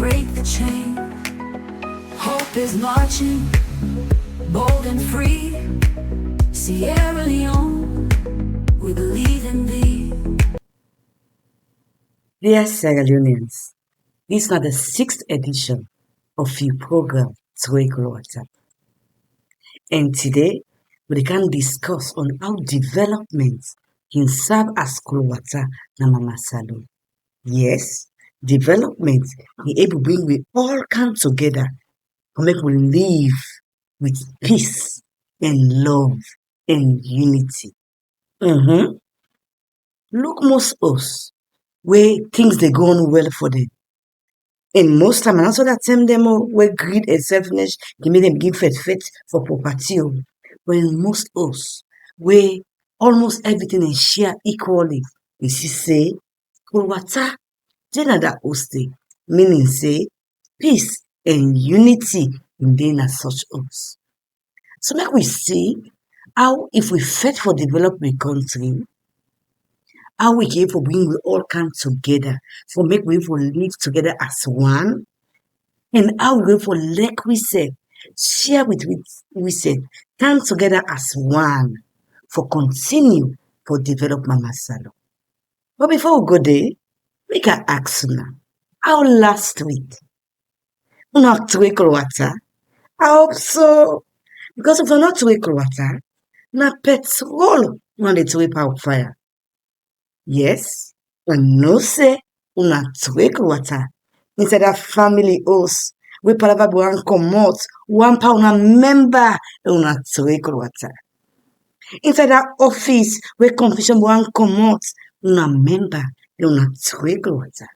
break the chain. Hope is marching, bold and free. Sierra Leone, we believe in thee. Dear Sierra Leoneans, this is now the 6th edition of your program, Trowe Kol Wata. And today, we can discuss on how development can serve as Kol Wata na Mama Salon. Yes, development be able to bring we all come together to make we live with peace and love and unity. Look, most us where things they go on well for them. And most time, and also that time them where greed and selfishness can make them give faith for property. When most us where almost everything is share equally, you see say Kol Wata that hoste, meaning say peace and unity in them as such us. So make we see how if we fight for development country, how we can for bring we all come together, for make we for live together as one, and how we for like we said, share with we said, come together as one for continue for develop Mama Salon. But before we go there, we can ask now, how last week? Not Trowe Kol Wata. I hope so. Because if we're not Trowe Kol Wata, na petrol when they Trowe power fire. Yes, and no say una Trowe Kol Wata. Inside that family house, we palava one comot, one pound a member una Trowe Kol Wata. Inside that office, where confusion one comot, una member una Trowe Kol Wata.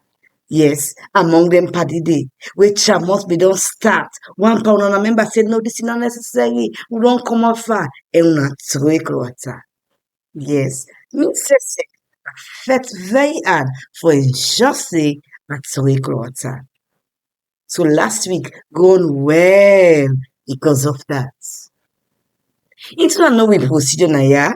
Yes, among them party day, which must be don't start. One pound on a member said, no, this is not necessary. We don't come out far. And una Trowe Kol Wata. Yes, me say, I fought very hard for injustice at Trowe Kol Wata. So last week, gone well because of that. It's not no we procedure now, yeah?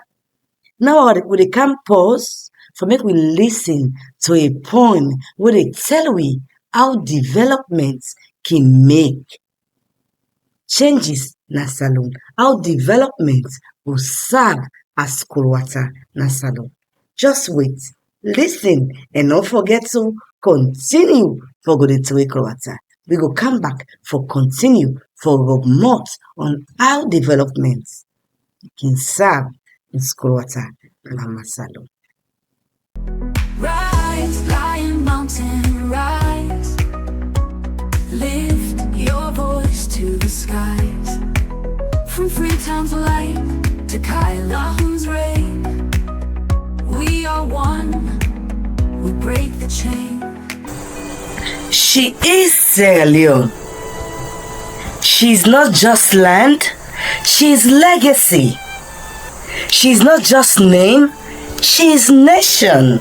Now we can pause for make we listen to a poem where they tell we how development can make changes na salon, how development will serve as Kol Wata na salon. Just wait, listen, and don't forget to continue for go to Trowe Kol Wata. We go come back for continue for more on how development can serve as Kol Wata na Mama Salon. Rise, lion mountain, rise. Lift your voice to the skies. From Freetown's light to Kailahu's reign, we are one, we break the chain. She is Sierra Leone. She's not just land, she's legacy. She's not just name, she is nation.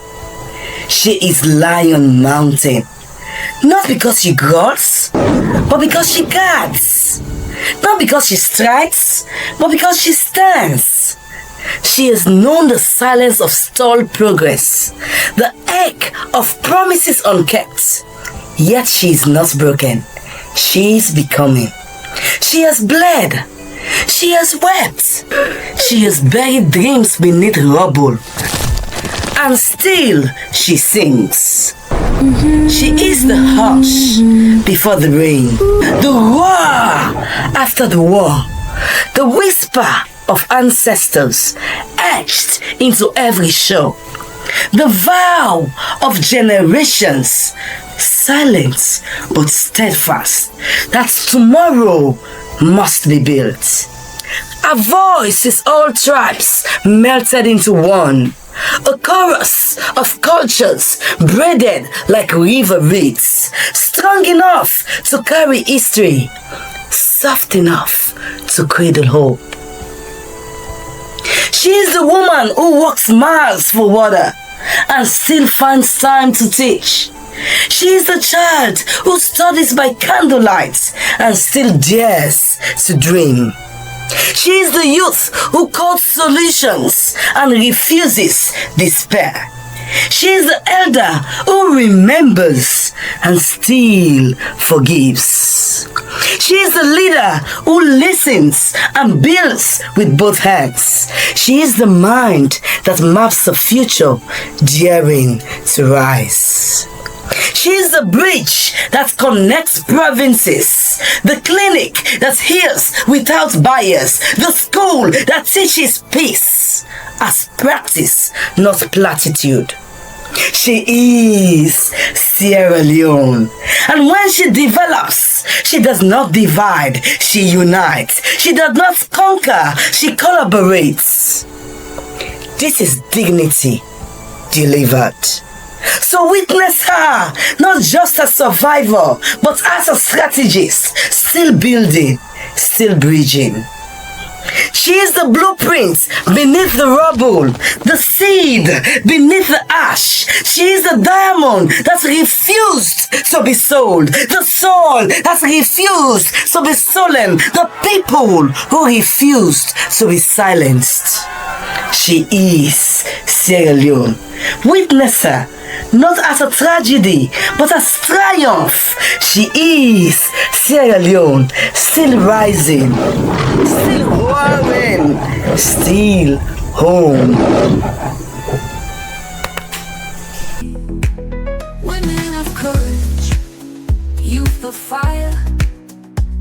She is Lion Mountain. Not because she guards, but because she guards. Not because she strikes, but because she stands. She has known the silence of stalled progress, the ache of promises unkept. Yet she is not broken. She is becoming. She has bled. She has wept. She has buried dreams beneath rubble. And still she sings. She is the hush before the rain, the roar after the war, the whisper of ancestors etched into every show, the vow of generations, silent but steadfast, that tomorrow must be built. Her voice is all tribes melted into one. A chorus of cultures braided like river reeds, strong enough to carry history, soft enough to cradle hope. She is the woman who walks miles for water and still finds time to teach. She is the child who studies by candlelight and still dares to dream. She is the youth who calls solutions and refuses despair. She is the elder who remembers and still forgives. She is the leader who listens and builds with both hands. She is the mind that maps the future, daring to rise. She is the bridge that connects provinces, the clinic that heals without bias, the school that teaches peace as practice, not platitude. She is Sierra Leone. And when she develops, she does not divide, she unites. She does not conquer, she collaborates. This is dignity delivered. So witness her, not just as survivor, but as a strategist, still building, still bridging. She is the blueprint beneath the rubble, the seed beneath the ash. She is the diamond that refused to be sold, the soul that refused to be stolen, the people who refused to be silenced. She is Sierra Leone. Witness her, not as a tragedy, but as triumph. She is Sierra Leone, still rising, still roaring, still home. Women of courage, youth of fire,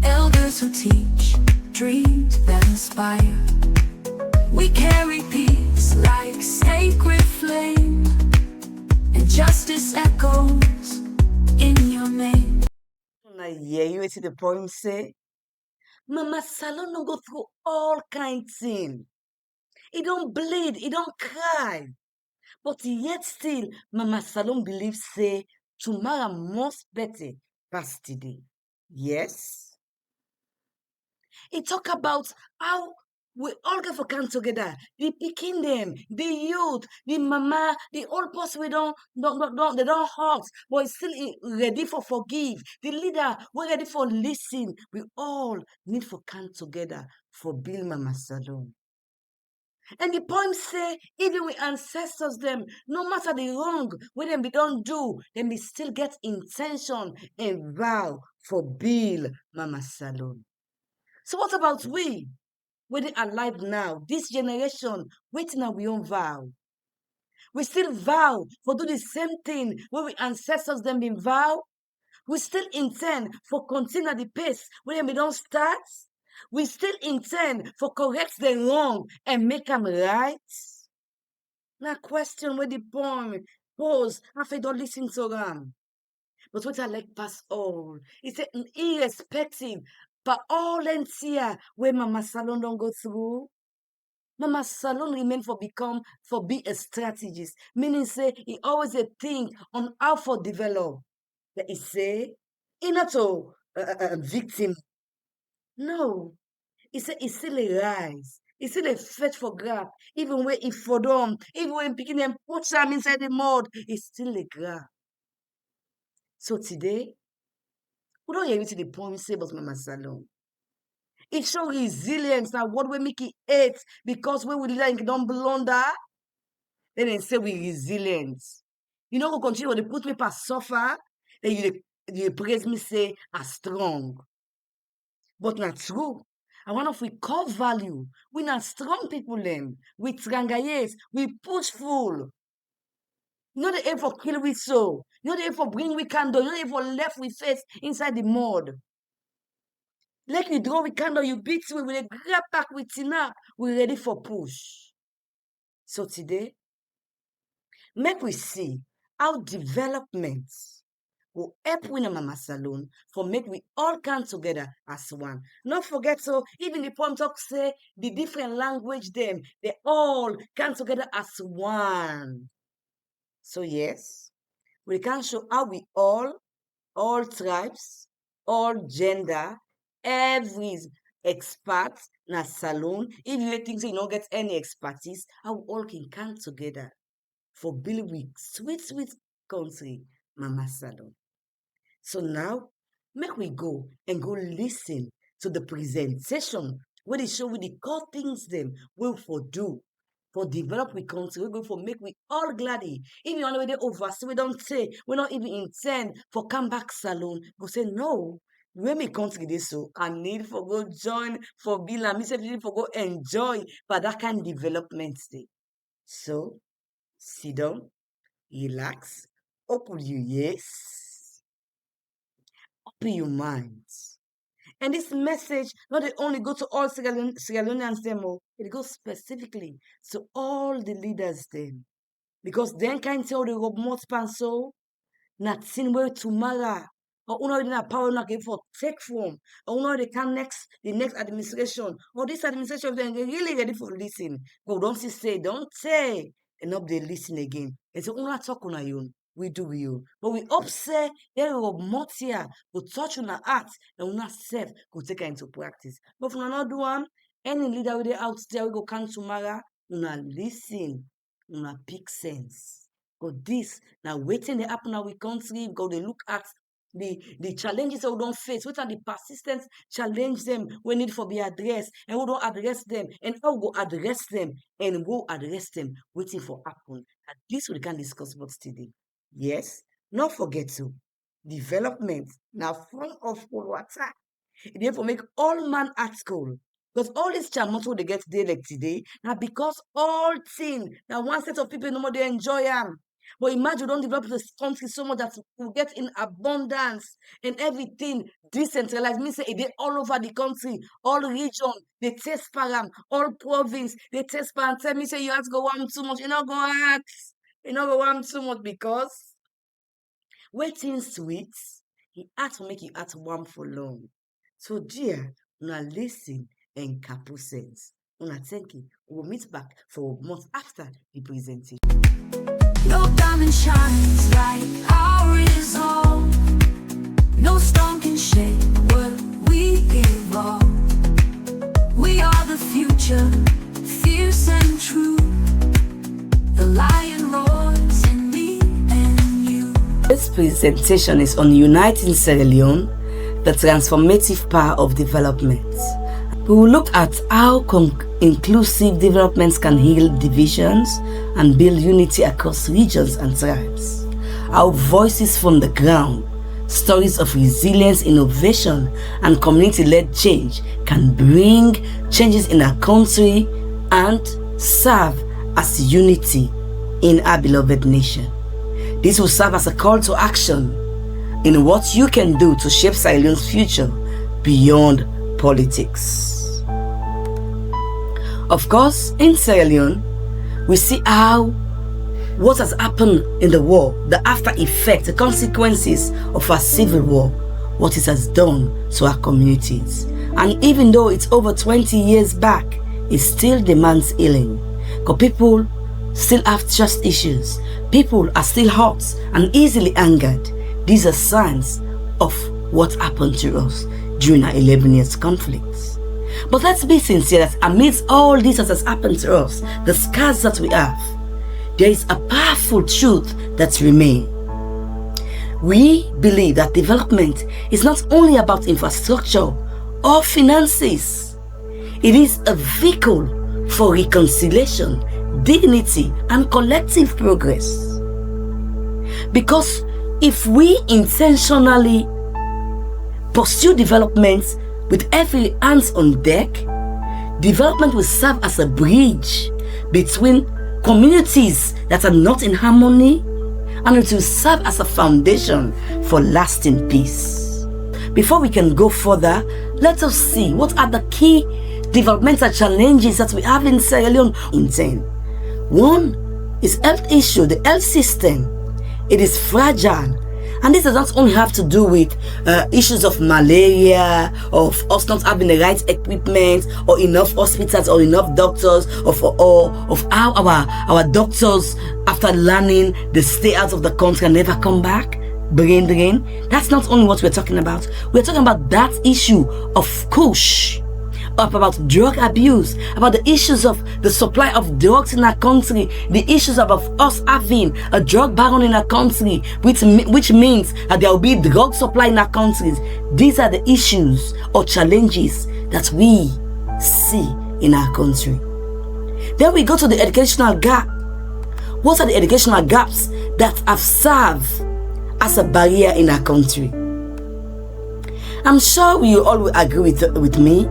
elders who teach, dreams that inspire. We carry peace like sacred flame, and justice echoes in your name. Now, yeah, you see the poem say, Mama Salon don't go through all kinds of things. It don't bleed, it don't cry. But yet still, Mama Salon believes say, tomorrow must better past today. Yes. It talk about how we all get for come together. The picking them, the youth, the mama, the old person we don't they don't hurt, but still ready for forgive. The leader, we're ready for listen. We all need for come together for build Mama Salon. And the poem say, even with ancestors them, no matter the wrong what them we don't do, then we still get intention and vow for build Mama Salon. So what about we? We're alive now, this generation, waiting on we own vow. We still vow for do the same thing where we ancestors them been vow. We still intend for continue the pace where we don't start. We still intend for correct the wrong and make them right. Now question where the poem pose after you don't listen to them. But what I like past all, it's irrespective, but all here where Mama Salon don't go through. Mama Salon remain for be a strategist, meaning say he always a think on how for develop. That he say he not a victim. No, he say he still a rise. He still a fetch for grab. Even when he for them, even when picking them put them inside the mud, he still a grab. So today, we don't hear the poem say about Mama Salon. It show resilience now what we make it hate because when we like don't blunder, then they say we resilient. You know, go continue to put me past suffer, then you praise me say are strong. But not true. I want if we call value, we not strong people them. We trangayes, we pushful. Not the aim for kill we so. Not the aim for bring we candle. Not the aim for left we face inside the mud. Like you draw we candle, you beat we will grab back with tina. We ready for push. So today, make we see how development will help win a Mama Salon for make we all come together as one. Not forget so even the poem talk say the different language them, they all come together as one. So yes, we can show how we all tribes, all gender, every expert na salon, if you think you don't get any expertise, how we all can come together for build with sweet country, Mama Salon. So now, make we go and go listen to the presentation where they show with the core things them will for do for develop we country, we go for make we all gladdy. Even on the way they oversee, we don't say, we not even intend for come back salon. Go say no. When me country this so, I need for go join for bill and me say need for go enjoy for that kind of development day. So sit down, relax, open your yes, open your minds. And this message not only go to all Sierra Leoneans them, it goes specifically to all the leaders them. Because then can tell the remote panso, not sin where tomorrow. Or una na power not give for take form. Or una they can the next administration. Or this administration then really ready for listen. Go don't say, don't say. And up they listen again. And so una talk on you. We do you. But we upset there will more here, go touch on our heart, and una self go take her into practice. But if we not do one, any leader with the out there we go come tomorrow, una listen, una pick sense. But this now waiting the happen now we country, go they look at the challenges that we don't face, what are the persistent challenge them we need for be addressed, and we don't address them, and how we go address them, and we'll address them waiting for happen. And this we can discuss about today. Yes, not forget to development now form of Kol Wata. It therefore make all man at school. Because all this chamoto they get today like today, now because all thing, now one set of people no more they enjoy them. But imagine you don't develop this country so much that you get in abundance and everything decentralized. Means say they all over the country, all region, they taste param, all province, they taste param. Tell me say you have to go one too much, you not go ask. You know go one too much because waiting sweet, he asked to make you ask one for long. So dear, now listen and capo sense. Una thank you. We'll meet back for a month after the presentation. No diamond shines like our resolve. No storm can shake what we evolve. We are the future, fierce and true. The lion roars in me and you. This presentation is on Uniting Sierra Leone, the transformative power of development. We will look at how inclusive developments can heal divisions and build unity across regions and tribes. Our voices from the ground, stories of resilience, innovation, and community-led change can bring changes in our country and serve as unity in our beloved nation. This will serve as a call to action in what you can do to shape Sierra Leone's future beyond politics. Of course, in Sierra Leone, we see how what has happened in the war, the after effect, the consequences of our civil war, what it has done to our communities. And even though it's over 20 years back, it still demands healing. Because people still have trust issues. People are still hot and easily angered. These are signs of what happened to us during our 11 years conflicts. But let's be sincere that amidst all this that has happened to us, the scars that we have, there is a powerful truth that remains. We believe that development is not only about infrastructure or finances. It is a vehicle for reconciliation, dignity, and collective progress. Because if we intentionally pursue development with every hands on deck, development will serve as a bridge between communities that are not in harmony, and it will serve as a foundation for lasting peace. Before we can go further, let us see what are the key developmental challenges that we have in Sierra Leone in 10. One is health issue, the health system. It is fragile. And this does not only have to do with issues of malaria, of us not having the right equipment, or enough hospitals, or enough doctors, of how our doctors, after learning, they stay out of the country and never come back. Brain drain. That's not only what we're talking about. We're talking about that issue of kush, about drug abuse, about the issues of the supply of drugs in our country, the issues of us having a drug baron in our country, which means that there will be drug supply in our countries. These are the issues or challenges that we see in our country. Then we go to the educational gap. What are the educational gaps that have served as a barrier in our country? I'm sure you all will agree with me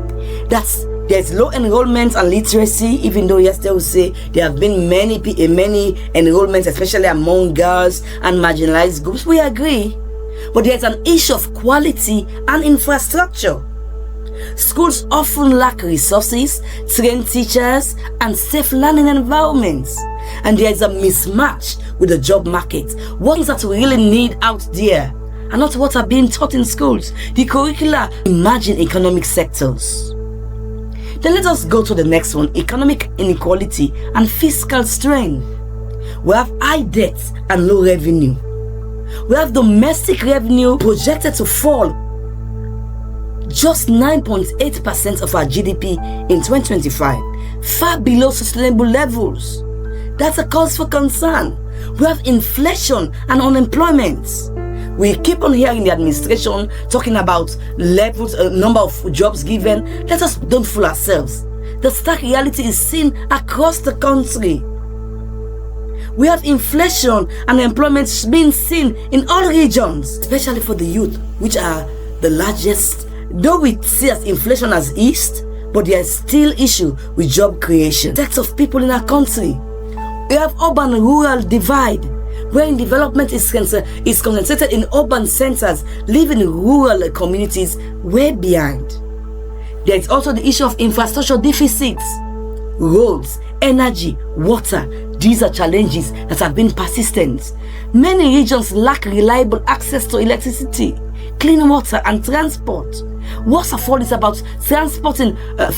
that there's low enrollment and literacy, even though yesterday we say there have been many enrollments, especially among girls and marginalized groups. We agree. But there's an issue of quality and infrastructure. Schools often lack resources, trained teachers, and safe learning environments. And there is a mismatch with the job market. What that we really need out there and not what are being taught in schools. The curricula imagine economic sectors. Then let us go to the next one, economic inequality and fiscal strain. We have high debts and low revenue. We have domestic revenue projected to fall just 9.8% of our GDP in 2025, far below sustainable levels. That's a cause for concern. We have inflation and unemployment. We keep on hearing the administration talking about levels, number of jobs given. Let us don't fool ourselves. The stark reality is seen across the country. We have inflation and unemployment being seen in all regions, especially for the youth, which are the largest. Though we see as inflation has eased, but there is still issue with job creation. Sets of people in our country. We have urban-rural divide, wherein development is concentrated in urban centers, leaving rural communities way behind. There is also the issue of infrastructure deficits. Roads, energy, water, these are challenges that have been persistent. Many regions lack reliable access to electricity, clean water, and transport. Worst of all is about transporting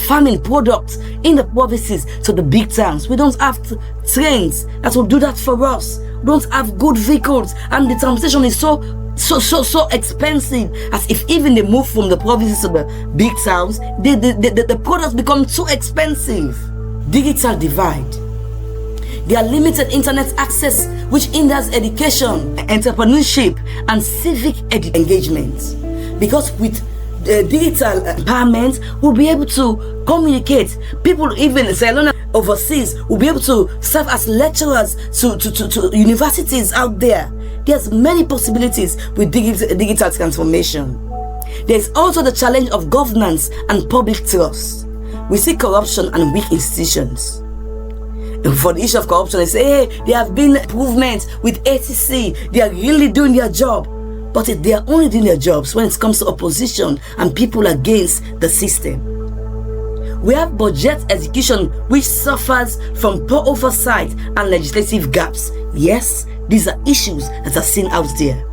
farming products in the provinces to the big towns. We don't have trains that will do that for us. We don't have good vehicles, and the transportation is so expensive, as if even they move from the provinces to the big towns, the products become too expensive. Digital divide. There are limited internet access, which hinders education, entrepreneurship, and civic engagement. Because with digital empowerment, we'll be able to communicate. People, even Sierra Leone overseas, will be able to serve as lecturers to universities out there. There's many possibilities with digital transformation. There's also the challenge of governance and public trust. We see corruption and weak institutions. For the issue of corruption, they say, hey, there have been improvements with ATC. They are really doing their job. But they are only doing their jobs when it comes to opposition and people against the system. We have budget execution, which suffers from poor oversight and legislative gaps. Yes, these are issues that are seen out there.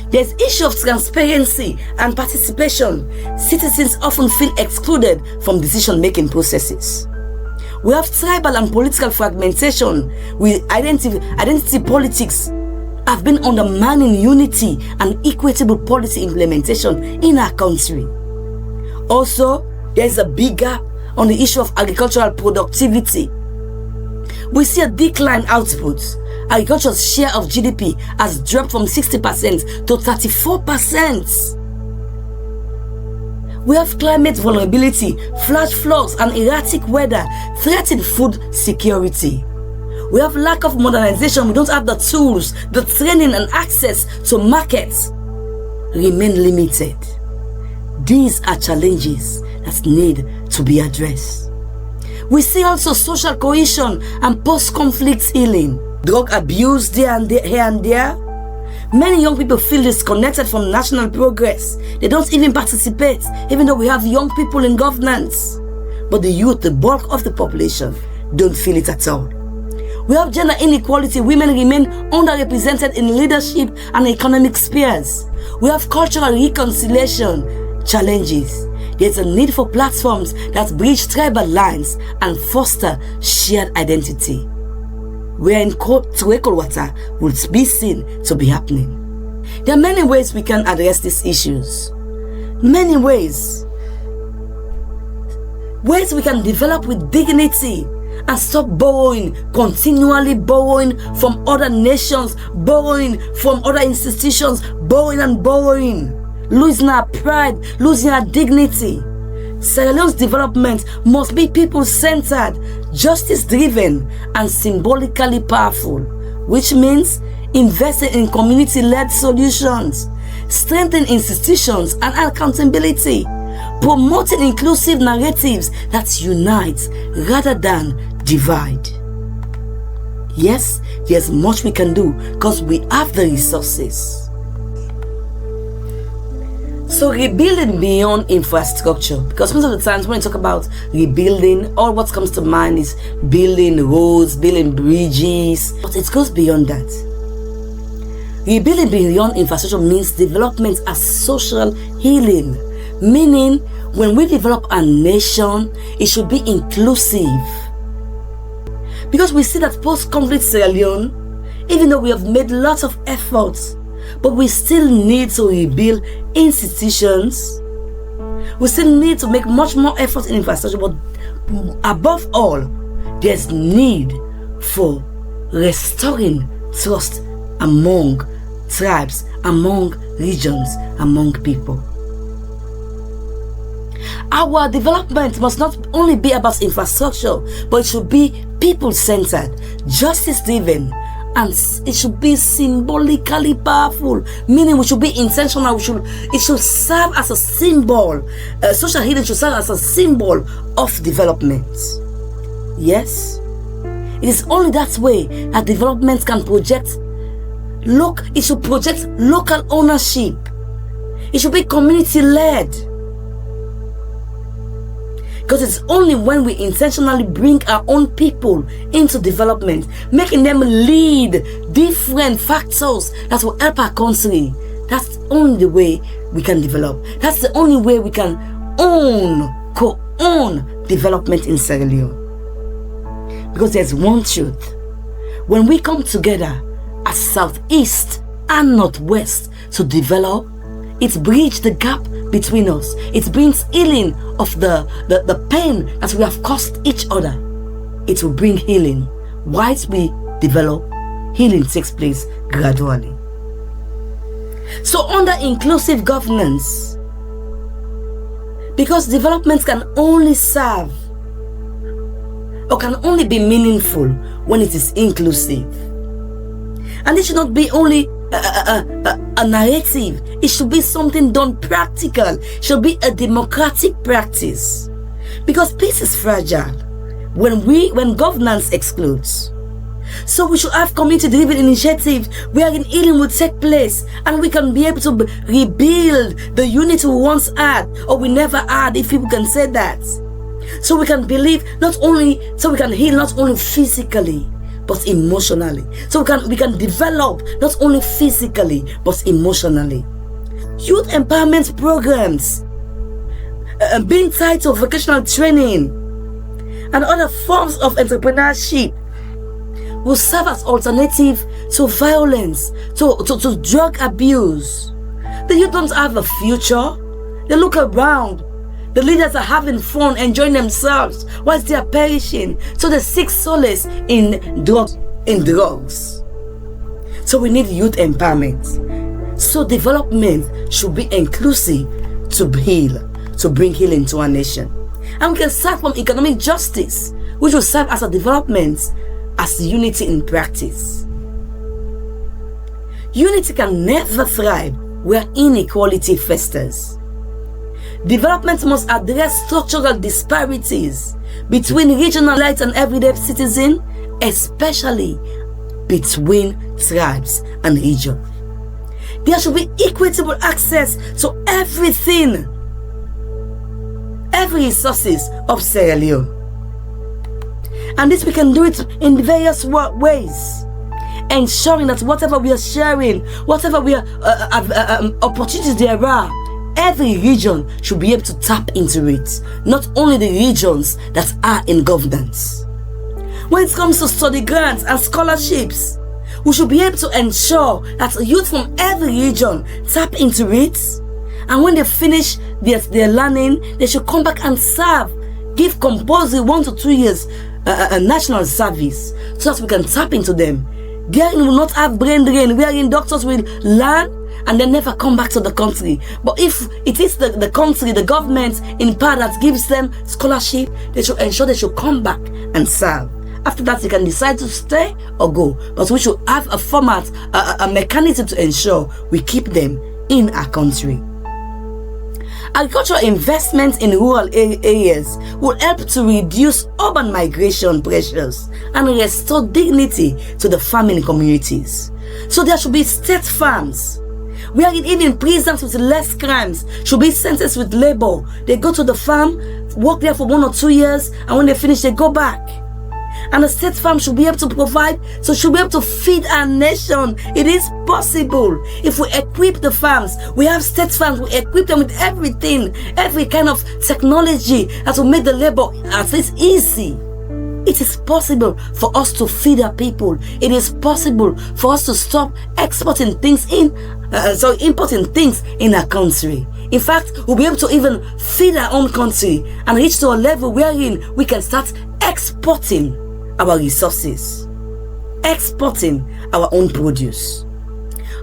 There's issue of transparency and participation. Citizens often feel excluded from decision-making processes. We have tribal and political fragmentation with identity politics have been undermining unity and equitable policy implementation in our country. Also, there is a big gap on the issue of agricultural productivity. We see a decline output. Agriculture's share of GDP has dropped from 60% to 34%. We have climate vulnerability, flash floods, and erratic weather threaten food security. We have lack of modernization. We don't have the tools, the training, and access to markets remain limited. These are challenges that need to be addressed. We see also social cohesion and post-conflict healing. Drug abuse here and there. Many young people feel disconnected from national progress. They don't even participate, even though we have young people in governance. But the youth, the bulk of the population, don't feel it at all. We have gender inequality. Women remain underrepresented in leadership and economic spheres. We have cultural reconciliation challenges. There's a need for platforms that bridge tribal lines and foster shared identity, wherein Trowe Kol Wata will be seen to be happening. There are many ways we can address these issues. Many ways. Ways we can develop with dignity and stop continually borrowing from other nations, borrowing from other institutions, borrowing, losing our pride, losing our dignity. Sierra Leone's development must be people-centered, justice-driven, and symbolically powerful, which means investing in community-led solutions, strengthening institutions and accountability, promoting inclusive narratives that unite rather than divide. Yes, there's much we can do because we have the resources. So rebuilding beyond infrastructure, because most of the times when you talk about rebuilding, all what comes to mind is building roads, building bridges, but it goes beyond that. Rebuilding beyond infrastructure means development as social healing, meaning when we develop a nation, it should be inclusive. Because we see that post-conflict Sierra Leone, even though we have made lots of efforts, but we still need to rebuild institutions. We still need to make much more effort in infrastructure, but above all, there's need for restoring trust among tribes, among regions, among people. Our development must not only be about infrastructure, but it should be people-centered, justice-driven, and it should be symbolically powerful, meaning we should be intentional. It should serve as a symbol. Social healing should serve as a symbol of development. Yes, it is only that way that development can project. It should project local ownership. It should be community-led. Because it's only when we intentionally bring our own people into development, making them lead different factors that will help our country. That's only the way we can develop. That's the only way we can co-own development in Sierra Leone. Because there's one truth. When we come together as Southeast and Northwest to develop, it bridges the gap between us. It brings healing of the pain that we have caused each other. It will bring healing. Whilst we develop, healing takes place gradually. So under inclusive governance, because development can only serve or can only be meaningful when it is inclusive. And it should not be only a narrative. It should be something done practical. It should be a democratic practice. Because peace is fragile when governance excludes. So we should have community-driven initiatives wherein healing will take place and we can be able to rebuild the unity we once had or we never had, if people can say that. So we can believe we can heal not only physically but emotionally. So we can develop not only physically but emotionally. Youth empowerment programs, being tied to vocational training and other forms of entrepreneurship will serve as alternative to violence, to drug abuse. The youth don't have a future. They look around. The leaders are having fun, enjoying themselves, whilst they are perishing. So they seek solace in drugs. So we need youth empowerment. So development should be inclusive to heal, to bring healing to our nation. And we can start from economic justice, which will serve as a development, as unity in practice. Unity can never thrive where inequality festers. Development must address structural disparities between regional elites and everyday citizens, especially between tribes and regions. There should be equitable access to everything, every resources of Sierra Leone. And this we can do it in various ways, ensuring that whatever we are sharing, whatever we are opportunities there are, every region should be able to tap into it, not only the regions that are in governance. When it comes to study grants and scholarships, we should be able to ensure that youth from every region tap into it, and when they finish their learning, they should come back and serve, give compulsory 1 to 2 years a national service, so that we can tap into them. There we will not have brain drain, wherein doctors will learn and they never come back to the country. But if it is the country, the government in power that gives them scholarship, they should ensure they should come back and serve. After that, they can decide to stay or go. But we should have a format, a mechanism to ensure we keep them in our country. Agricultural investments in rural areas will help to reduce urban migration pressures and restore dignity to the farming communities. So there should be state farms where even prisoners with less crimes should be sentenced with labor. They go to the farm, work there for 1 or 2 years, and when they finish, they go back. And the state farm should be able to provide, so should be able to feed our nation. It is possible. If we equip the farms, we have state farms, we equip them with everything, every kind of technology that will make the labor at least easy. It is possible for us to feed our people. It is possible for us to stop exporting things importing things in our country. In fact, we'll be able to even feed our own country and reach to a level wherein we can start exporting our resources, exporting our own produce.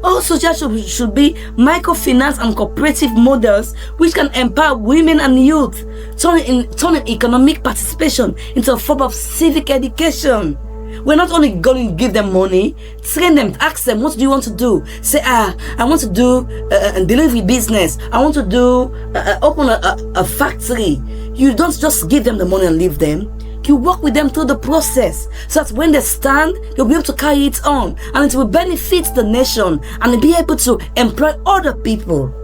Also, there should be microfinance and cooperative models which can empower women and youth, turning economic participation into a form of civic education. We're not only going to give them money, train them, ask them, what do you want to do? Say, I want to do a delivery business. I want to do open a factory. You don't just give them the money and leave them. You work with them through the process so that when they stand, they'll be able to carry it on and it will benefit the nation and be able to employ other people.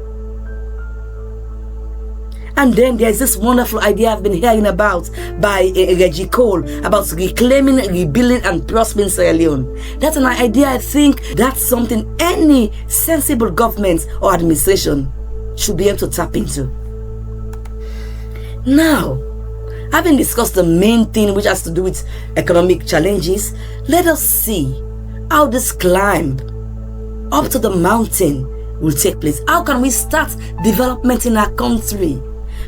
And then there's this wonderful idea I've been hearing about by Reggie Cole about reclaiming, rebuilding, and prospering Sierra Leone. That's an idea I think that's something any sensible government or administration should be able to tap into. Now, having discussed the main thing which has to do with economic challenges, let us see how this climb up to the mountain will take place. How can we start development in our country?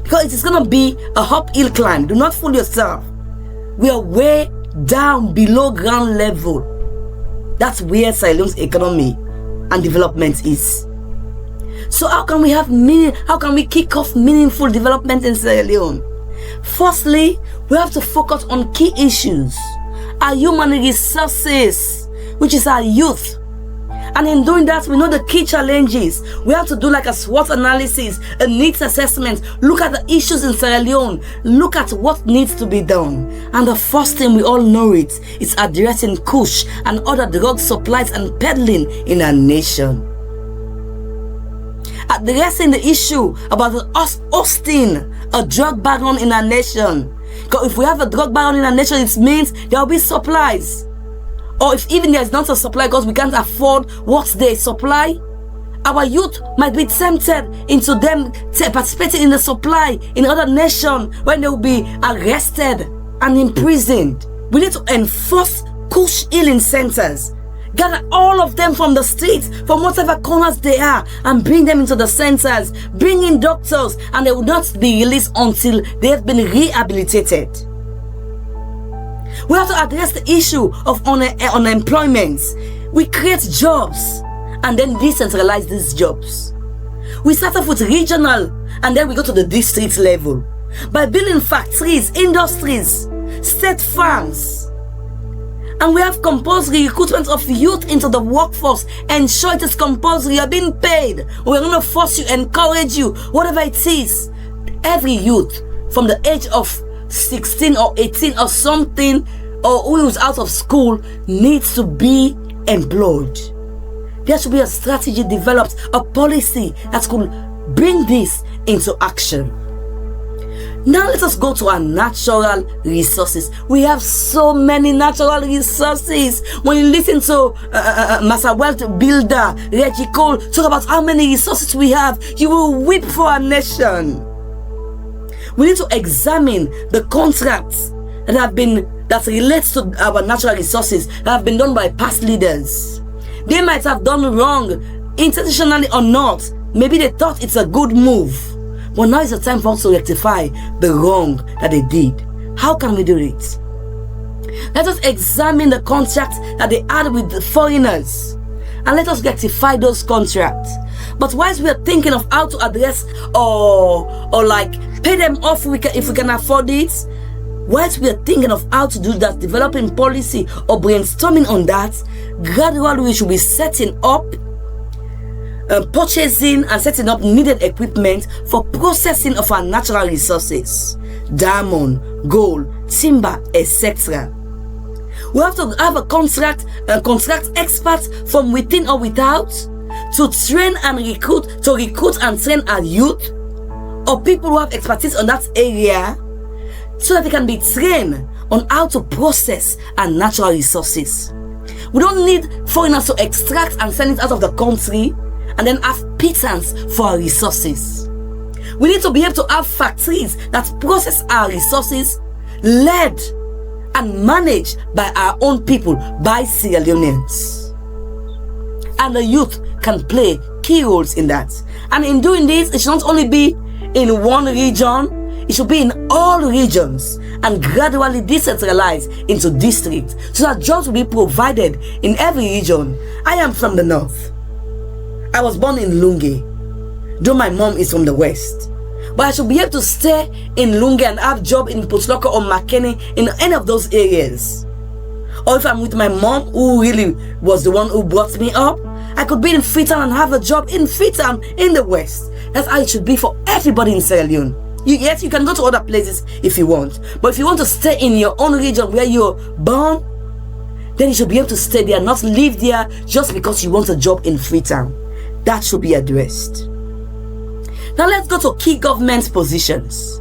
Because it is going to be a uphill climb. Do not fool yourself. We are way down below ground level. That's where Sierra Leone's economy and development is. So how can we have how can we kick off meaningful development in Sierra Leone? Firstly, we have to focus on key issues. Our human resources, which is our youth. And in doing that, we know the key challenges. We have to do like a SWOT analysis, a needs assessment, look at the issues in Sierra Leone, look at what needs to be done. And the first thing, we all know it, is addressing kush and other drug supplies and peddling in our nation. Addressing the issue about us hosting a drug baron in our nation. Because if we have a drug baron in our nation, it means there will be supplies. Or if even there is not a supply because we can't afford what they supply, our youth might be tempted into them participating in the supply in other nations when they will be arrested and imprisoned. We need to enforce kush healing centers. Gather all of them from the streets, from whatever corners they are, and bring them into the centers. Bring in doctors, and they will not be released until they have been rehabilitated. We have to address the issue of unemployment. We create jobs and then decentralize these jobs. We start off with regional and then we go to the district level by building factories, industries, state farms. And we have compulsory recruitment of youth into the workforce. Ensure it is compulsory. You're being paid. We're going to force you, encourage you, whatever it is. Every youth from the age of 16 or 18 or something, or who is out of school, needs to be employed. There should be a strategy developed, a policy that could bring this into action. Now let us go to our natural resources. We have so many natural resources. When you listen to Master Wealth Builder Reggie Cole talk about how many resources we have, you will weep for our nation. We need to examine the contracts that relates to our natural resources that have been done by past leaders. They might have done wrong, intentionally or not. Maybe they thought it's a good move. But now is the time for us to rectify the wrong that they did. How can we do it? Let us examine the contracts that they had with the foreigners. And let us rectify those contracts. But whilst we are thinking of how to address or like pay them off if we can afford it, whilst we are thinking of how to do that, developing policy or brainstorming on that, gradually we should be setting up, purchasing and setting up needed equipment for processing of our natural resources, diamond, gold, timber, etc. We have to have a contract experts from within or without to train and recruit and train our youth or people who have expertise on that area so that they can be trained on how to process our natural resources. We don't need foreigners to extract and send it out of the country and then have pittance for our resources. We need to be able to have factories that process our resources, led and managed by our own people, by Sierra Leoneans. And the youth can play key roles in that. And in doing this, it should not only be in one region, it should be in all regions and gradually decentralized into districts so that jobs will be provided in every region. I am from the north. I was born in Lungi, though my mom is from the west. But I should be able to stay in Lungi and have job in Potloko or Makeni in any of those areas. Or if I'm with my mom, who really was the one who brought me up, I could be in Freetown and have a job in Freetown in the west. That's how it should be for everybody in Sierra Leone. Yes, you can go to other places if you want. But if you want to stay in your own region where you're born, then you should be able to stay there, not live there just because you want a job in Freetown. That should be addressed. Now let's go to key government positions.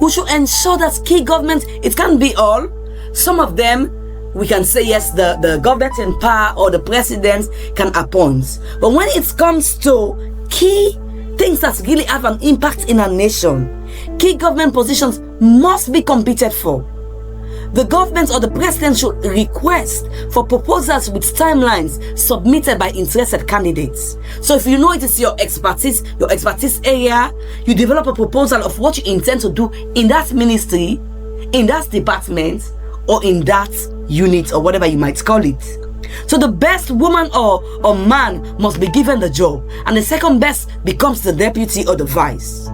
We should ensure that key government, it can't be all. Some of them, we can say yes, the government in power or the president can appoint. But when it comes to key things that really have an impact in a nation, key government positions must be competed for. The government or the president should request for proposals with timelines submitted by interested candidates. So if you know it is your expertise area, you develop a proposal of what you intend to do in that ministry, in that department, or in that unit, or whatever you might call it. So the best woman or man must be given the job, and the second best becomes the deputy or the vice.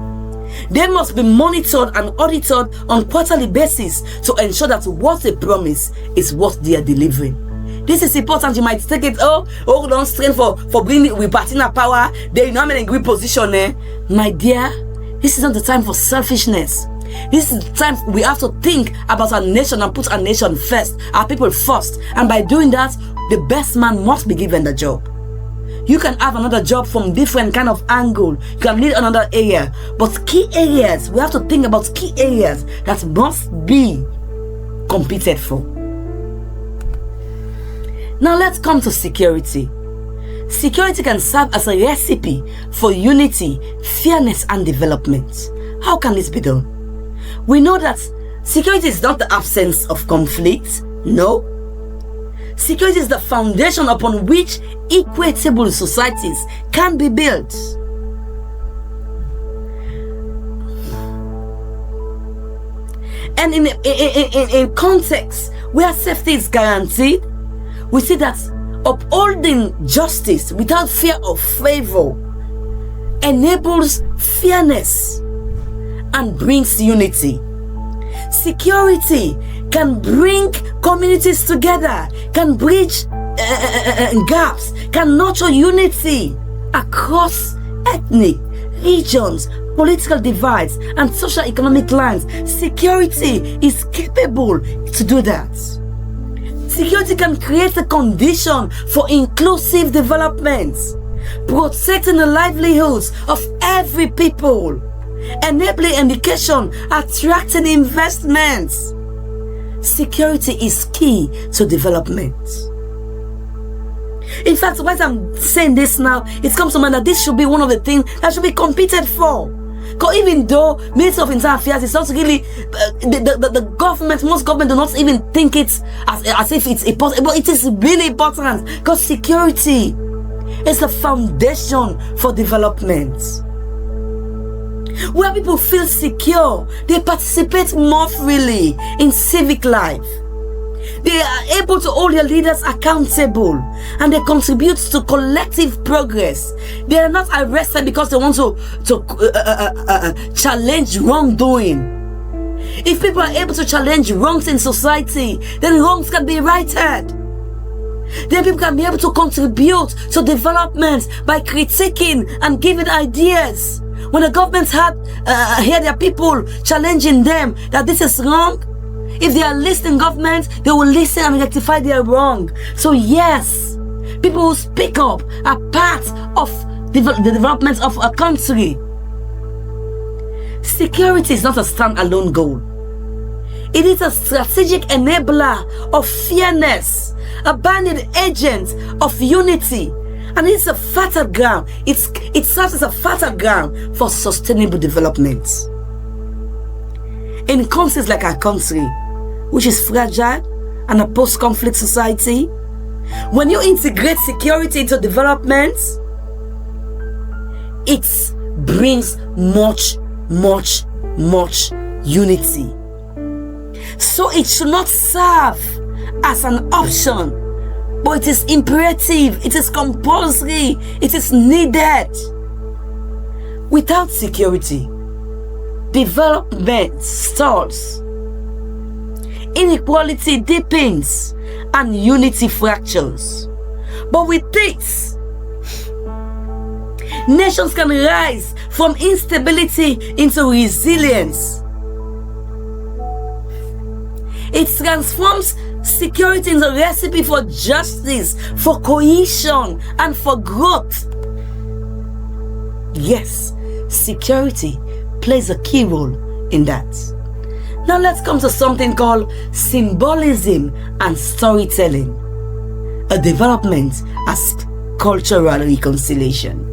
They must be monitored and audited on quarterly basis to ensure that what they promise is what they are delivering. This is important. You might take it, don't strain for bringing with partner power. They know I'm in a good position. My dear, this is not the time for selfishness. This is the time we have to think about our nation and put our nation first, our people first. And by doing that, the best man must be given the job. You can have another job from different kind of angle. You can lead another area. But key areas, we have to think about key areas that must be competed for. Now let's come to security. Security can serve as a recipe for unity, fairness, and development. How can this be done? We know that security is not the absence of conflict. No. Security is the foundation upon which equitable societies can be built. And in context where safety is guaranteed, we see that upholding justice without fear of favor enables fairness and brings unity. Security can bring communities together, can bridge gaps, can nurture unity across ethnic, regions, political divides, and socio-economic lines. Security is capable to do that. Security can create a condition for inclusive development, protecting the livelihoods of every people, enabling education, attracting investments. Security is key to development. In fact, while I'm saying this now, it comes to mind that this should be one of the things that should be competed for. Because even though Ministry of Internal Affairs is not really the government, most government do not even think it's as if it's important, but it is really important because security is the foundation for development. Where people feel secure, they participate more freely in civic life. They are able to hold their leaders accountable, and they contribute to collective progress. They are not arrested because they want to challenge wrongdoing. If people are able to challenge wrongs in society, then wrongs can be righted. Then people can be able to contribute to development by critiquing and giving ideas. When the government hear their people challenging them that this is wrong, if they are listening government, they will listen and rectify their wrong. So yes, people who speak up are part of the development of a country. Security is not a standalone goal. It is a strategic enabler of fairness, a binding agent of unity, and it's a fertile ground. It serves as a fertile ground for sustainable development. In countries like our country, which is fragile and a post-conflict society, when you integrate security into development, it brings much unity. So it should not serve as an option, but it is imperative, it is compulsory, it is needed. Without security, development stalls, inequality deepens, and unity fractures. But with this, nations can rise from instability into resilience. It transforms security into a recipe for justice, for cohesion, and for growth. Yes, security plays a key role in that. Now let's come to something called symbolism and storytelling, a development as cultural reconciliation.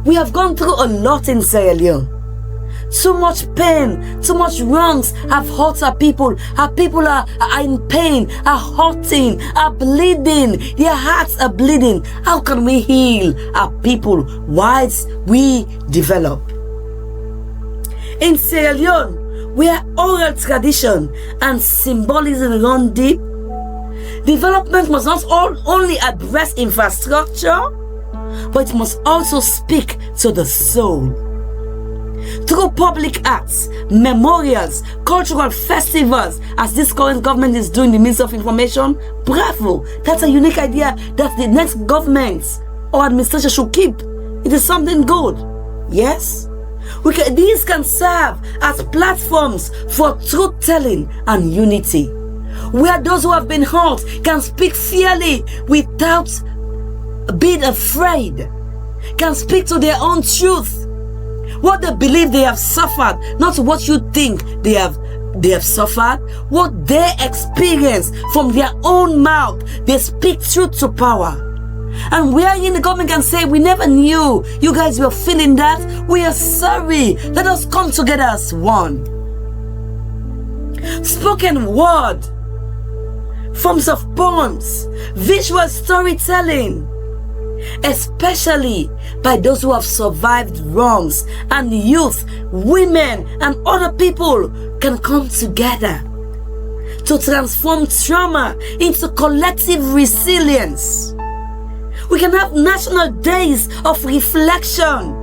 We have gone through a lot in Sierra Leone. Too much pain, too much wrongs have hurt our people. Our people are in pain, are hurting, are bleeding. Their hearts are bleeding. How can we heal our people whilst we develop? In Sierra Leone, where oral tradition and symbolism run deep, development must not only address infrastructure, but it must also speak to the soul. Through public arts, memorials, cultural festivals, as this current government is doing the Ministry of Information, bravo! That's a unique idea that the next government or administration should keep. It is something good. Yes? These can serve as platforms for truth-telling and unity, where those who have been hurt can speak fairly without being afraid, can speak to their own truth, what they believe they have suffered, not what you think they have suffered, what they experience from their own mouth. They speak truth to power. And we are in the government can say, we never knew you guys were feeling that. We are sorry. Let us come together as one. Spoken word, forms of poems, visual storytelling, especially by those who have survived wrongs, and youth, women, and other people can come together to transform trauma into collective resilience. We can have national days of reflection,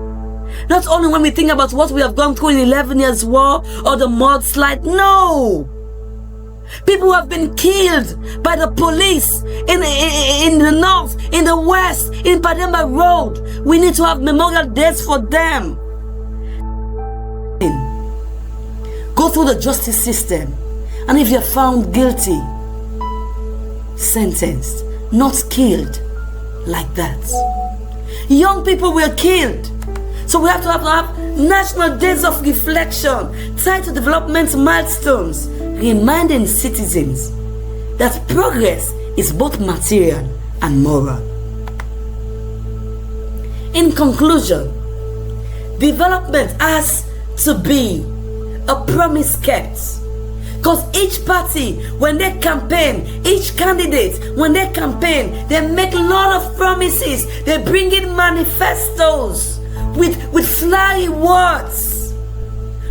not only when we think about what we have gone through in 11 years war or the mudslide. No! People who have been killed by the police in the north, in the west, in Pademba Road. We need to have memorial days for them. Go through the justice system, and if you're found guilty, sentenced, not killed like that. Young people were killed. So we have to have national days of reflection tied to development milestones, reminding citizens that progress is both material and moral. In conclusion, development has to be a promise kept. Because each party, when they campaign, each candidate, when they campaign, they make a lot of promises. They bring in manifestos with flowery words.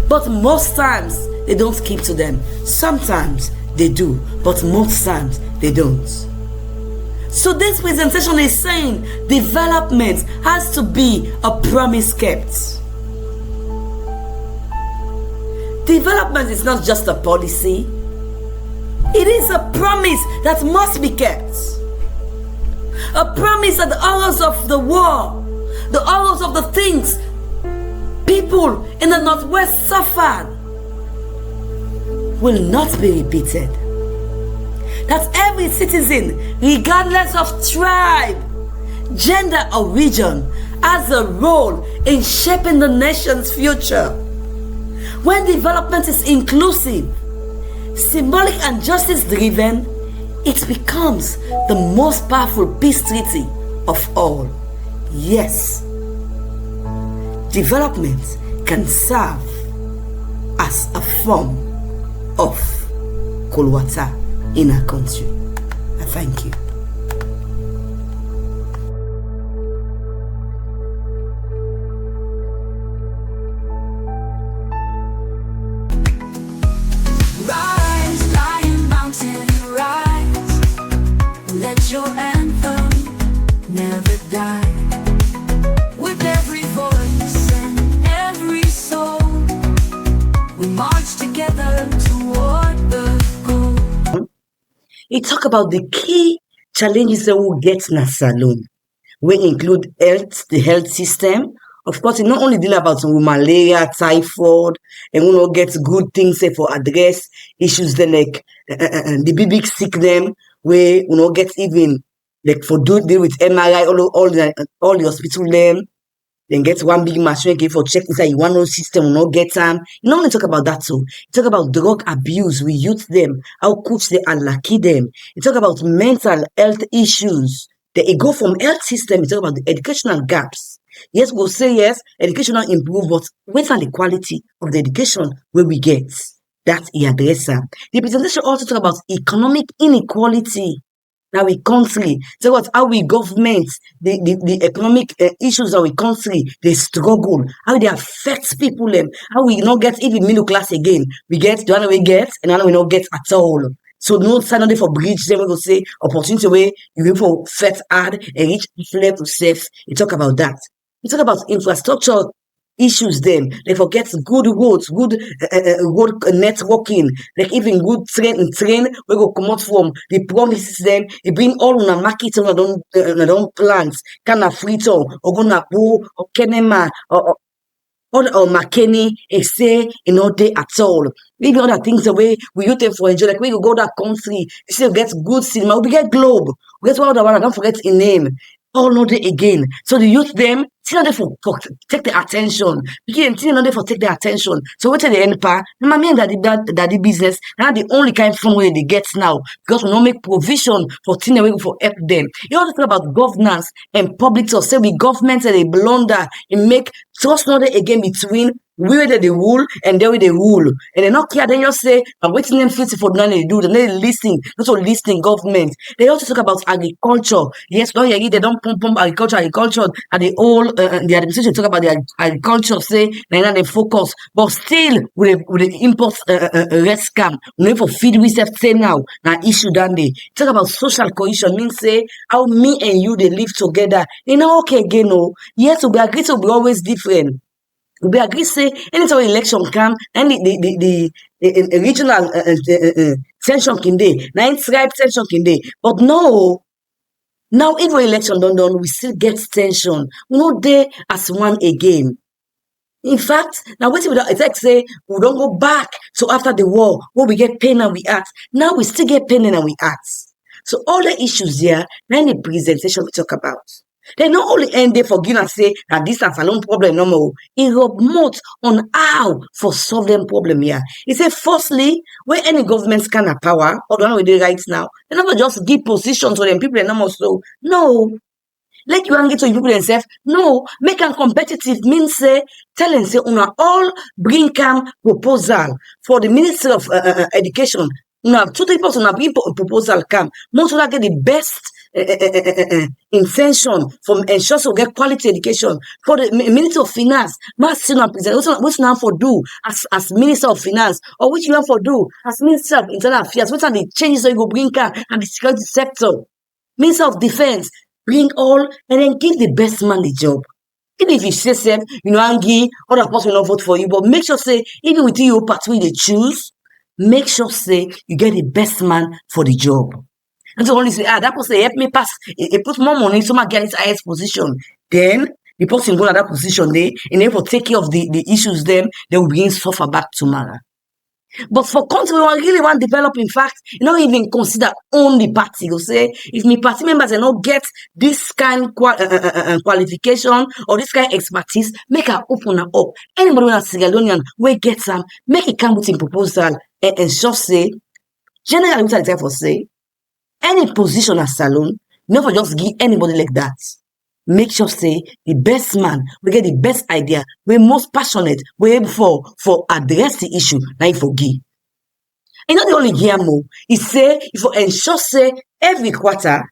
But most times, they don't keep to them. Sometimes they do, but most times they don't. So this presentation is saying development has to be a promise kept. Development is not just a policy. It is a promise that must be kept. A promise that the horrors of the war, the horrors of the things people in the Northwest suffered will not be repeated. That every citizen, regardless of tribe, gender or region, has a role in shaping the nation's future. When development is inclusive, symbolic and justice-driven, it becomes the most powerful peace treaty of all. Yes, development can serve as a form of Kol Wata in our country. I thank you. Rise, lion mountain, rise. Let your anthem never die. With every voice and every soul, we march together toward the goal. He talk about the key challenges that we get in a salon. We include health, the health system. Of course, it not only deal about malaria, typhoid, and we not get good things for address issues then like the big sick them where we not get even like for deal with MRI all the hospital them. Then get one big machine for check inside you one system will not get them. You not only talk about that too. You talk about drug abuse, we youth them, how cooks they unlucky them. You talk about mental health issues. They go from health system, you talk about the educational gaps. Yes, we'll say yes, educational improve, but where's the quality of the education where we get? That's the addresser. The presentation also talk about economic inequality. Now we country, so what how we government, the economic issues of our country, they struggle, how they affect people them, how we not get even middle class again. We get the one we get, and the one we not get at all. So no sign for bridge, then we go say opportunity where you go for fet hard and reach level safe. You talk about that. You talk about infrastructure issues then. They forget good roads, good road networking, like even good train we go come out from the promises then. You bring all on a market on don't plants, kind of frito, or gonna go or kenema or all McKinney and say in all day at all. Maybe other things the way we use them for enjoy, like we go that country, you still get good cinema, we get globe, we get one other one, I don't forget in name. All no day again. So the youth them still not there for take the attention. Because still not there for take the attention. So what the end part? Mommy and daddy business. Now the only kind of fun way they get now because we don't make provision for things we for help them. You also talk about governance and public trust. Say we government and they blunder and make trust not there again between where they rule and there they rule. And they not care, then you say, I'm waiting them 50 for none they do, then they listening, not so listening government. They also talk about agriculture. Yes, don't you they don't pump agriculture, and the whole the administration talk about the agriculture, say they focus, but still with the import red scam, we need for feed we say now, issue done they talk about social cohesion, means say how me and you they live together. You know, okay again, no. Yes, we agree to be always different. We agree say anytime election come and the regional tension can dey, now tribe tension can dey. But no, now even election done, we still get tension. We no dey as one again. In fact, now wait till it's like say we don't go back. So after the war, where we get pain and we act. Now we still get pain and we act. So all the issues here, now in the presentation we talk about. They not only end there for give and say that this is a long problem no more. It remote on how for solve them problem here. He said firstly, where any government can have power, or the one we do right now, they never just give position to them people no more so. No. Let you get to people themselves. No, make them competitive means say tell them say una all bring proposal for the Ministry of Education. Now, two people on a bring proposal come. Most of them get the best intention from ensure to get quality education for the Minister of Finance. Mass present which now for do as Minister of Finance, or which you want for do as Minister of Internal Affairs. What are the changes that you go bring and the security sector? Minister of Defense, bring all and then give the best man the job. Even if you say self, angry, other person will not vote for you, but make sure say, even within your party they choose, make sure say you get the best man for the job. And so only say, that person help me pass, it put more money, so I get its highest position. Then the person go to that position, they enable to take care of the issues, then they will begin to suffer back tomorrow. But for country we really want to develop, in fact, you don't even consider only party. You say, if my party members do not get this kind qualification or this kind expertise, make her open her up. Anybody who is Sierra Leonean, we get some, make it come with a proposal and ensure say, generally what I therefore say, any position at salon, never just give anybody like that. Make sure say the best man we get the best idea, we're most passionate, we're able for address the issue, now for give. And not the only here more, it say if you ensure say every quarter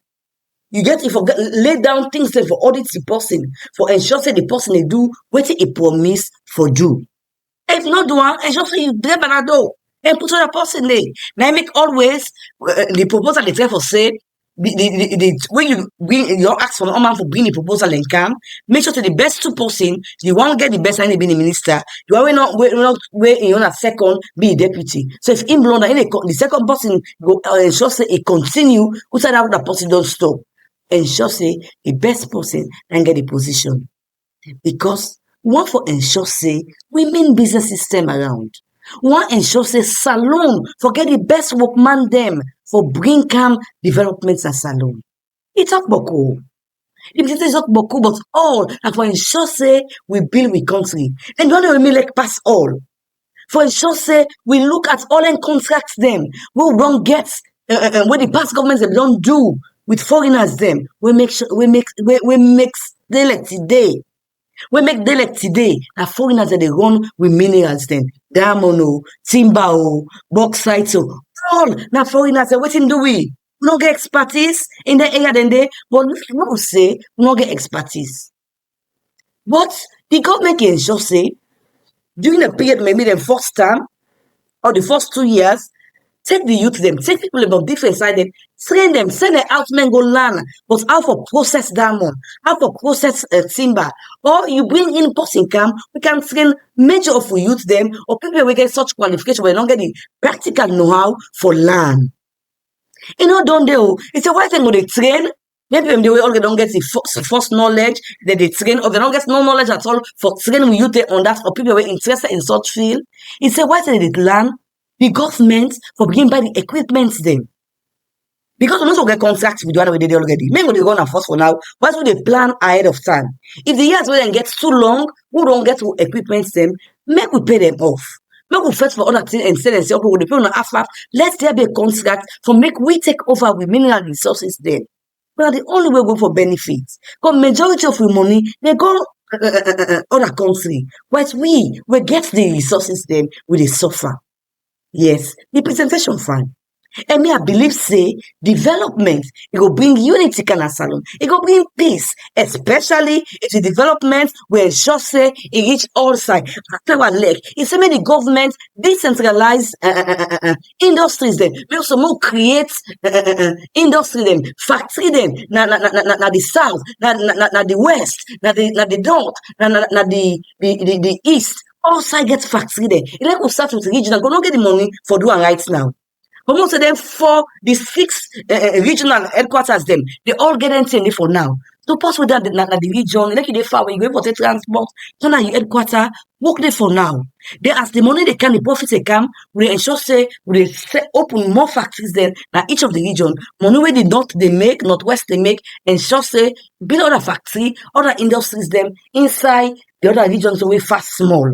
you get if you lay down things there for audit the person, for ensure say the person they do what he promise for you. If not do one, ensure say you drive an door and put on a person there. Now make always the proposal they therefore say when you bring your ask for man for bring the proposal and come, make sure to the best two person, you won't get the best and be the minister. You are not wait in a second be a deputy. So if in blunder in the second person go ensure say it continue, who's that the person don't stop. Ensure say the best person and get the position. Because one for ensure say women business system around. One ensure say salon forget the best workman them for bring calm developments at salon. It talk boko. If it is talk boko, but all and for ensure say we build with country. Then the other we like pass all. For ensure say we look at all and contracts them. We won't get when the past governments they don't do with foreigners them. We make sure we make they like today. We make day like today, na foreigners that they run with minerals then. Diamond, timber, bauxite, all na foreigners that waiting do we? We don't get expertise in the area then they, but we not say we don't get expertise. But the government can ensure say during the period maybe the first term or the first 2 years, take the youth them, take people about different side them, train them, send them out men go learn, but how for process diamond, how for process timber, or you bring in person camp, we can train major of youth them, or people will get such qualification, we don't get the practical know-how for learn. Don't they? It's a white thing when they train, maybe they will don't get the first knowledge that they train, or they don't get no knowledge at all for training youth on that, or people who are interested in such field. It's a white thing they learn. The government for beginning by the equipment then. Because we don't get contracts with the other way they did already. Maybe they go on first for now. Why should they plan ahead of time? If the years when get too long, we don't get to equipment them, make we pay them off. Make we first for other things and say, okay, we pay on half. Let there be a contract for make we take over with mineral resources then. But the only way we go for benefits. Because majority of the money, they go other country. But we get the resources then, we they suffer. Yes, the presentation fine. And me, I believe, say, development, it will bring unity can salon. It will bring peace, especially if the development will ensure, say, it reach all sides. After one leg, it's many government decentralize industries then. We also more create industry then, factory then, na the south, na the west, na the north, na the east. All side gets factory there. It like we start with the regional, go not get the money for doing right now. But most of them for the 6 regional headquarters them, they all get anything for now. So pass with that the region, like they far away, you go for the transport, so now your headquarter, work there for now. They as the money they can, the profits they come, we ensure say we open more factories there now each of the region. Money where the north they make, northwest they make, ensure say build other factory, other industries them inside the other regions so we fast small.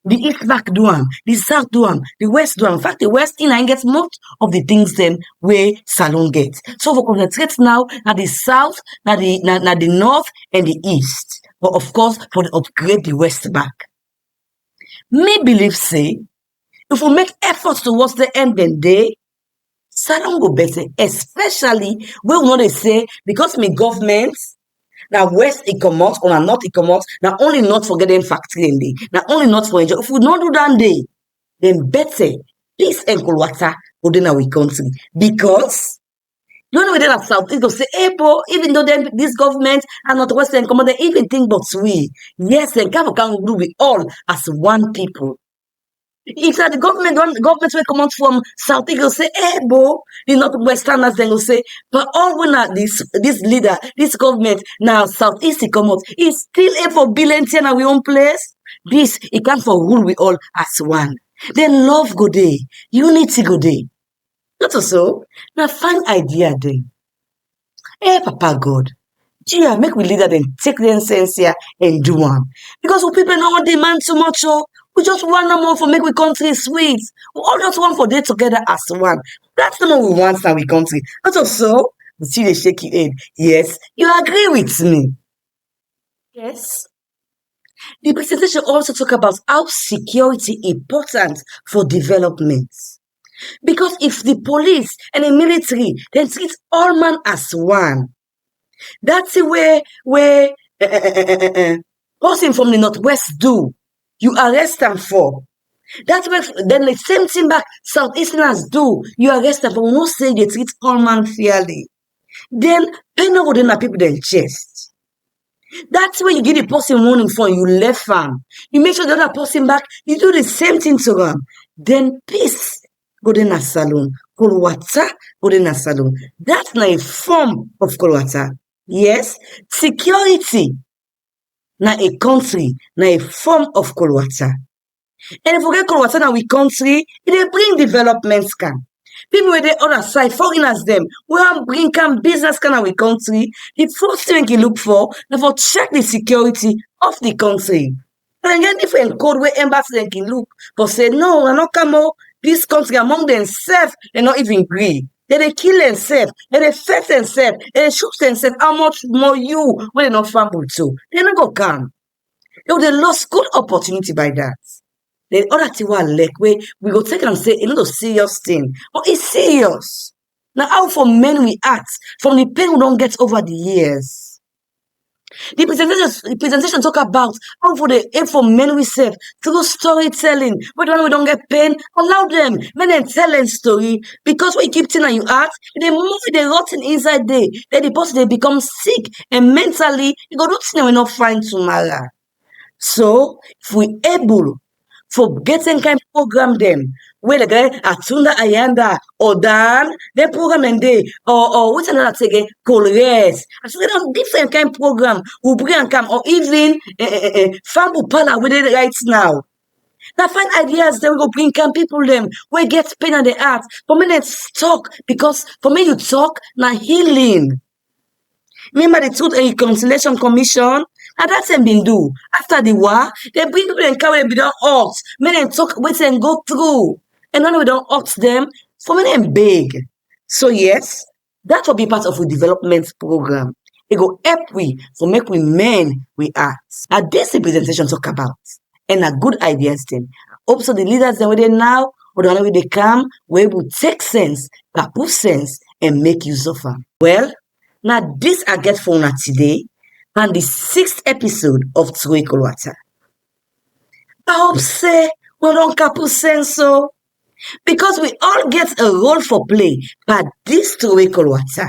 The east back do am, the south do am, the west do am. In fact, the west in gets most of the things them where salon gets. So we concentrate now at the south, at the north and the east. But of course, for the upgrade the west back. Me believe say, if we make efforts towards the end of the day, Salon go better, especially when we know they say because me government now west e comot or na north e comot, na only north for getting factory in dey, na only north for enjoy. If we not do that day, then better peace and cold water go dey na we country because you know whether that south east go say, hey, bro, even though them this government and not western come, they even think but we. Yes, then can do we all as one people. If that the government will come out from south, they go say, hey, bro, the northwesterners then go say, but all when this leader, this government now southeast he come out, it's still a for billion in our own place. This it can for rule we all as one. Then love go day, unity go day. Not so. Now find idea then. Hey, Papa God. Gee, make we leader then take the sense here and do one. Because we people don't demand too much. Oh, we just want no more for make we country sweet. We all just want for day together as one. That's the more we want now we country. Not so. You see the shaky head. Yes, you agree with me. Yes. The presentation also talk about how security important for development. Because if the police and the military then treat all man as one, that's the way where person from the northwest do. You arrest them for. That's where then the same thing back southeasterners do. You arrest them for. We not say they treat all man fairly. Then pay no go na people then chest. That's when you give the person warning for you left farm. You make sure the other person back. You do the same thing to them. Then peace. Go dey na salon. Kol Wata go dey na salon. That's na a form of Kol Wata. Yes, security na a country, na a form of Kol Wata. And if we get Kol Wata na we country, it dey bring development can. People wey dey other side, foreigners them, we want bring can business can na we country. The first thing you look for, na for check the security of the country. And then different code where embassy they can look, but say no, we not come out. This country among themselves, they not even agree. They kill themselves, they fight themselves, they shoot themselves. How much more you when they not fumble too? They not go come. They lost good opportunity by that. The other thing we go take and say it's not a serious thing, but it's serious. Now how for men we act from the pain we don't get over the years. The presentation talk about how for the aim for men we serve through storytelling. But when we don't get pain, allow them. Men and tell them story. Because when you keep telling you act, they move they rotten inside there. Then the person they become sick and mentally you go do things we not find tomorrow. So if we able for getting kind of program them where the guy Atunda Ayanda or Dan, they program and they or what's another thing again? Colores. I said on different kind of program who bring and come or even family partner with it right now. Now find ideas then we go bring can people them where get pain on the heart. For me let's talk because for me you talk now healing. Remember the Truth and Reconciliation Commission? And that's them been do. After the war, they bring people and carry them be done out. Men and talk, wait and go through. And now we don't ask them for men and beg. So yes, that will be part of a development program. It go help we for make we men we act. Now this the presentation talk about. And a good ideas then. Also the leaders that were there now, or the one where they come, where we take sense, that put sense, and make use of them. Well, now this I get for una today. And the 6th episode of Trowe Kol Wata. I hope say we don't capu sense so. Because we all get a role for play by this Trowe Kol Wata.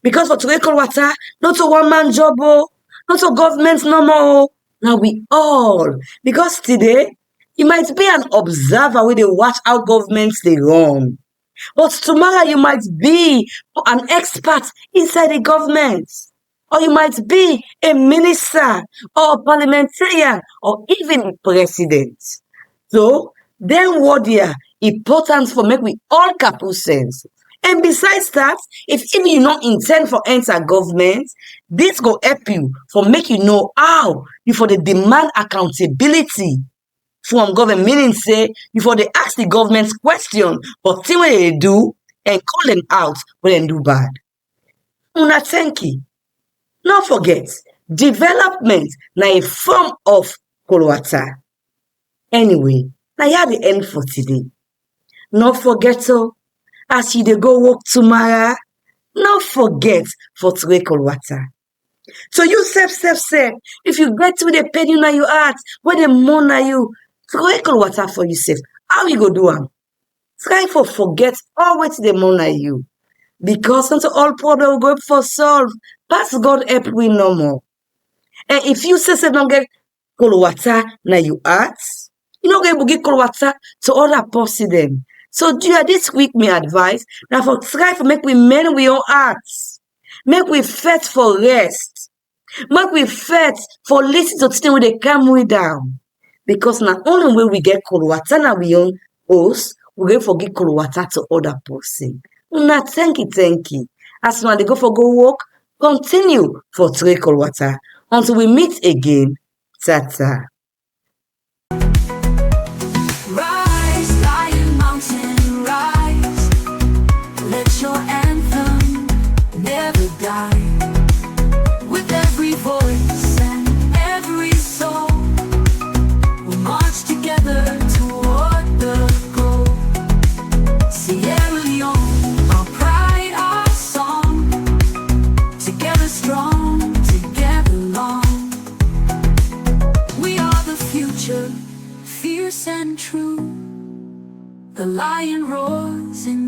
Because for Trowe Kol Wata, not a one-man job, not a government no more. Now we all. Because today, you might be an observer where they watch how governments they run. But tomorrow you might be an expert inside the government. Or you might be a minister or a parliamentarian or even president. So, then what here important for make we all capu sense. And besides that, if even you not intend for enter government, this go help you for make you know how you for the demand accountability from government. Meaning say you for the ask the government question, but see what they do and call them out when they do bad. Una thank you. Don't forget, development na a form of Kol Wata. Anyway, now you the end for today. Don't forget As you dey go work tomorrow, no forget for Trowe Kol Wata. So you sef, if you get with the pain in your heart, when the mourn na you, Trowe Kol Wata for you sef. How you go do am? Try for forget all wetin dey mourn na you. Because unto all problem we go for solve. Pass God help we no more. And if you say don't get Kol Wata na you heart, you no get give Kol Wata to other person dem. So this week me advice na for try for make we mend we own hearts. Make we fight for rest. Make we fight for listen to things wey dey calm we down. Because na only way we get Kol Wata na we own host, we go forgive Kol Wata to other person. Una thank you. As una dey go for go work, continue for Trowe Kol Wata. Until we meet again, ta-ta. Rise, lion mountain, rise. Let your anthem never die. With every voice and every soul, we'll march together toward the goal. Sierra Leone, our pride, our song. Together strong, together long. We are the future, fierce and true. The lion roars in